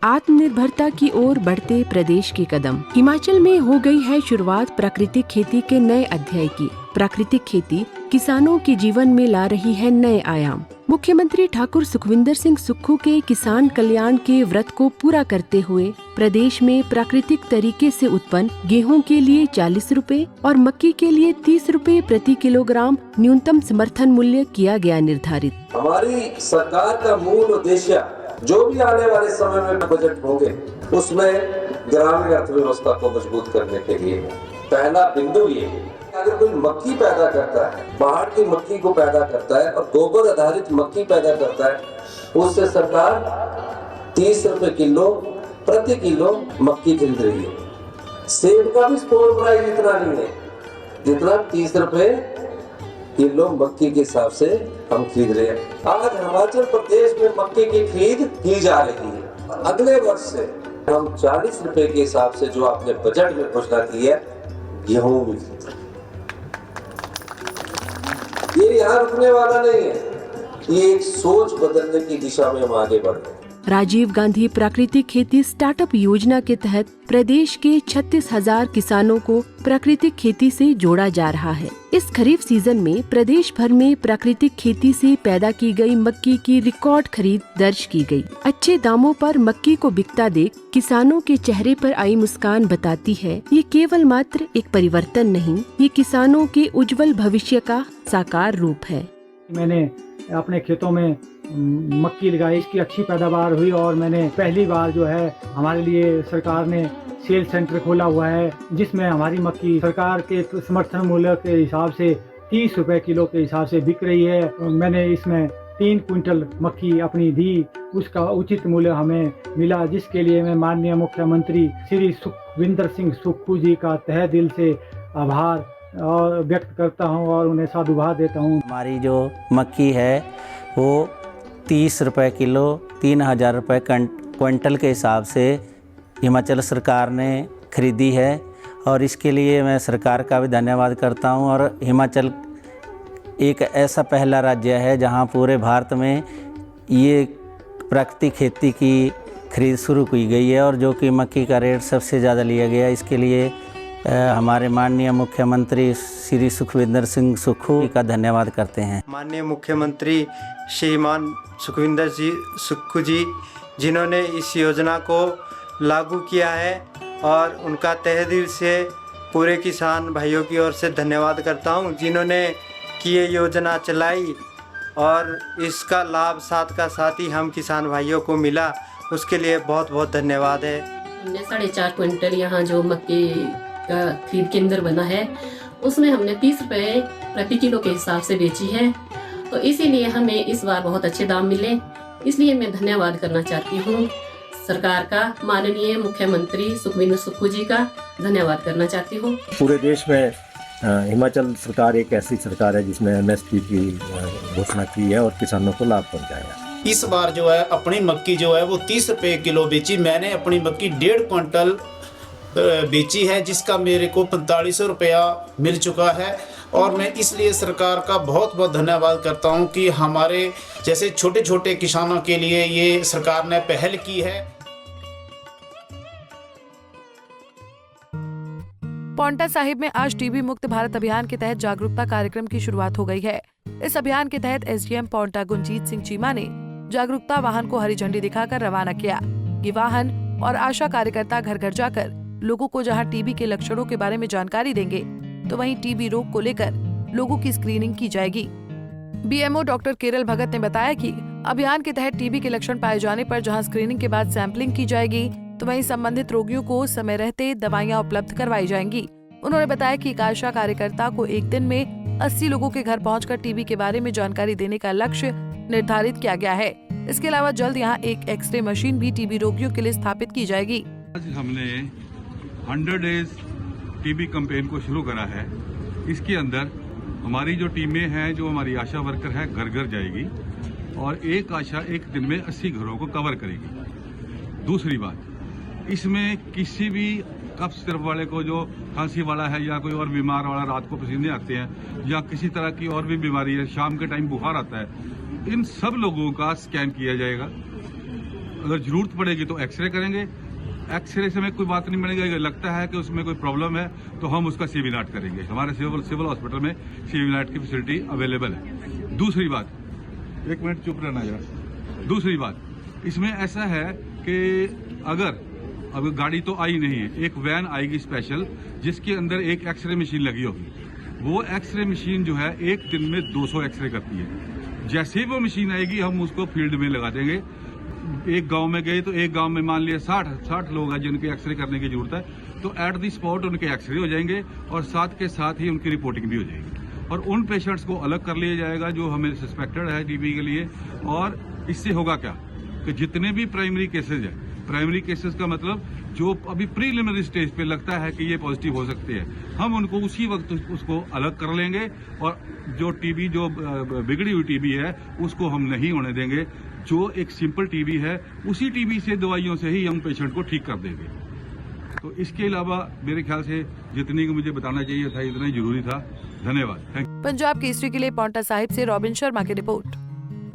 आत्मनिर्भरता की ओर बढ़ते प्रदेश के कदम। हिमाचल में हो गई है शुरुआत प्राकृतिक खेती के नए अध्याय की। प्राकृतिक खेती किसानों के जीवन में ला रही है नए आयाम। मुख्यमंत्री ठाकुर सुखविंदर सिंह सुक्खू के किसान कल्याण के व्रत को पूरा करते हुए प्रदेश में प्राकृतिक तरीके से उत्पन्न गेहूं के लिए 40 रुपए और मक्की के लिए 30 रुपए प्रति किलोग्राम न्यूनतम समर्थन मूल्य किया गया निर्धारित। हमारी सरकार का मूल उद्देश्य जो भी आने वाले समय में बजट होंगे उसमें ग्रामीण अर्थव्यवस्था को मजबूत करने के लिए पहला बिंदु ये है, अगर कोई मक्की पैदा करता है, बाहर की मक्की को पैदा करता है और गोबर आधारित मक्की पैदा करता है, उससे सरकार 30 रुपए किलो प्रति किलो मक्की खरीद रही है। सेब का भी स्टोर प्राइस इतना नहीं है जितना 30 रुपए किलो मक्की के हिसाब से हम खरीद रहे हैं। आज हिमाचल प्रदेश में मक्की की खरीद की जा रही है। अगले वर्ष से हम 40 रुपए के हिसाब से जो आपने बजट में घोषणा की है गेहूं भी खरीद रहे हैं। ये यहाँ रुकने वाला नहीं है, ये एक सोच बदलने की दिशा में हम आगे बढ़ रहे हैं। राजीव गांधी प्राकृतिक खेती स्टार्टअप योजना के तहत प्रदेश के 36,000 किसानों को प्राकृतिक खेती से जोड़ा जा रहा है। इस खरीफ सीजन में प्रदेश भर में प्राकृतिक खेती से पैदा की गई मक्की की रिकॉर्ड खरीद दर्ज की गई। अच्छे दामों पर मक्की को बिकता देख किसानों के चेहरे पर आई मुस्कान बताती है ये केवल मात्र एक परिवर्तन नहीं, ये किसानों के उज्जवल भविष्य का साकार रूप है। मैंने अपने खेतों में मक्की लगाई, इसकी अच्छी पैदावार हुई और मैंने पहली बार जो है हमारे लिए सरकार ने सेल सेंटर खोला हुआ है जिसमें हमारी मक्की सरकार के समर्थन मूल्य के हिसाब से 30 रुपए किलो के हिसाब से बिक रही है। मैंने इसमें 3 क्विंटल मक्की अपनी दी, उसका उचित मूल्य हमें मिला, जिसके लिए मैं माननीय मुख्यमंत्री श्री सुखविंदर सिंह सुक्खू जी का तहे दिल से आभार और व्यक्त करता हूं और उन्हें साधुवाद देता हूं। हमारी जो मक्की है वो 30 रुपए किलो 3,000 रुपए क्विंटल के हिसाब से हिमाचल सरकार ने खरीदी है और इसके लिए मैं सरकार का भी धन्यवाद करता हूं। और हिमाचल एक ऐसा पहला राज्य है जहां पूरे भारत में ये प्राकृतिक खेती की खरीद शुरू की गई है और जो कि मक्की का रेट सबसे ज़्यादा लिया गया। इसके लिए हमारे माननीय मुख्यमंत्री श्री सुखविंदर सिंह सुक्खू का धन्यवाद करते हैं। माननीय मुख्यमंत्री श्रीमान सुखविंदर जी सुक्खू जी जिन्होंने इस योजना को लागू किया है और उनका तहे दिल से पूरे किसान भाइयों की ओर से धन्यवाद करता हूं जिन्होंने कि ये योजना चलाई और इसका लाभ साथ का साथ ही हम किसान भाइयों को मिला, उसके लिए बहुत बहुत धन्यवाद है। हमने 4.5 क्विंटल यहाँ जो मक्की का खरीद केंद्र बना है उसमें हमने 30 रुपए प्रति किलो के हिसाब से बेची है, तो इसीलिए हमें इस बार बहुत अच्छे दाम मिले। इसलिए मैं धन्यवाद करना चाहती हूँ सरकार का, माननीय मुख्यमंत्री सुखविंदर सुक्खू जी का धन्यवाद करना चाहती हूँ। पूरे देश में हिमाचल सरकार एक ऐसी सरकार है जिसने MSP की घोषणा की है और किसानों को लाभ पहुँचाया। इस बार जो है अपनी मक्की जो है वो 30 रुपए किलो बेची। मैंने अपनी मक्की 1.5 क्विंटल बेची है जिसका मेरे को 4500 रुपया मिल चुका है और मैं इसलिए सरकार का बहुत बहुत धन्यवाद करता हूं कि हमारे जैसे छोटे छोटे किसानों के लिए ये सरकार ने पहल की है। पांवटा साहिब में आज टीबी मुक्त भारत अभियान के तहत जागरूकता कार्यक्रम की शुरुआत हो गई है। इस अभियान के तहत SDM पांवटा गुंजीत सिंह चीमा ने जागरूकता वाहन को हरी झंडी दिखाकर रवाना किया। ये वाहन और आशा कार्यकर्ता घर घर जाकर लोगों को जहां टीबी के लक्षणों के बारे में जानकारी देंगे तो वहीं टीबी रोग को लेकर लोगों की स्क्रीनिंग की जाएगी। BMO डॉक्टर केरल भगत ने बताया कि अभियान के तहत टीबी के लक्षण पाए जाने पर जहां स्क्रीनिंग के बाद सैंपलिंग की जाएगी तो वहीं संबंधित रोगियों को समय रहते दवाइयां उपलब्ध करवाई जाएंगी। उन्होंने बताया कि एक आशा कार्यकर्ता को एक दिन में 80 लोगों के घर पहुंचकर टीबी के बारे में जानकारी देने का लक्ष्य निर्धारित किया गया है। इसके अलावा जल्द यहाँ एक एक्सरे मशीन भी टीबी रोगियों के लिए स्थापित की जाएगी। आज हमने 100 डेज टीबी कैंपेन को शुरू करा है। इसके अंदर हमारी जो टीमें हैं, जो हमारी आशा वर्कर है, घर घर जाएगी और एक आशा एक दिन में 80 घरों को कवर करेगी। दूसरी बात, इसमें किसी भी कफ सिरप वाले को जो खांसी वाला है या कोई और बीमार वाला रात को पसीने आते हैं या किसी तरह की और भी बीमारी है, शाम के टाइम बुखार आता है, इन सब लोगों का स्कैन किया जाएगा अगर जरूरत पड़ेगी तो एक्सरे करेंगे। एक्सरे से में कोई बात नहीं बनेगा, अगर लगता है कि उसमें कोई प्रॉब्लम है तो हम उसका सीवीनाट करेंगे। हमारे सिविल हॉस्पिटल में सीवीनाट की फैसिलिटी अवेलेबल है। दूसरी बात, एक मिनट चुप रहना जरा। दूसरी बात, इसमें ऐसा है कि अगर अब गाड़ी तो आई नहीं है, एक वैन आएगी स्पेशल जिसके अंदर एक एक्सरे मशीन लगी होगी। वो एक्सरे मशीन जो है एक दिन में 200 एक्सरे करती है। जैसे ही वो मशीन आएगी हम उसको फील्ड में लगा देंगे। एक गांव में गए तो एक गांव में मान लिया 60 लोग हैं जिनके एक्सरे करने की जरूरत है, तो एट दी स्पॉट उनके एक्सरे हो जाएंगे और साथ के साथ ही उनकी रिपोर्टिंग भी हो जाएगी। और उन पेशेंट्स को अलग कर लिया जाएगा जो हमें सस्पेक्टेड है टीबी के लिए। और इससे होगा क्या कि जितने भी प्राइमरी केसेज है, प्राइमरी केसेस का मतलब जो अभी प्रीलिमिनरी स्टेज पे लगता है कि ये पॉजिटिव हो सकते हैं, हम उनको उसी वक्त उसको अलग कर लेंगे और जो टीबी जो बिगड़ी हुई टीबी है उसको हम नहीं होने देंगे। जो एक सिंपल टीबी है उसी टीबी से दवाइयों से ही हम पेशेंट को ठीक कर देंगे। तो इसके अलावा मेरे ख्याल से जितनी को मुझे बताना चाहिए था इतना ही जरूरी था। धन्यवाद। पंजाब केसरी के लिए पांवटा साहिब से रॉबिन शर्मा की रिपोर्ट।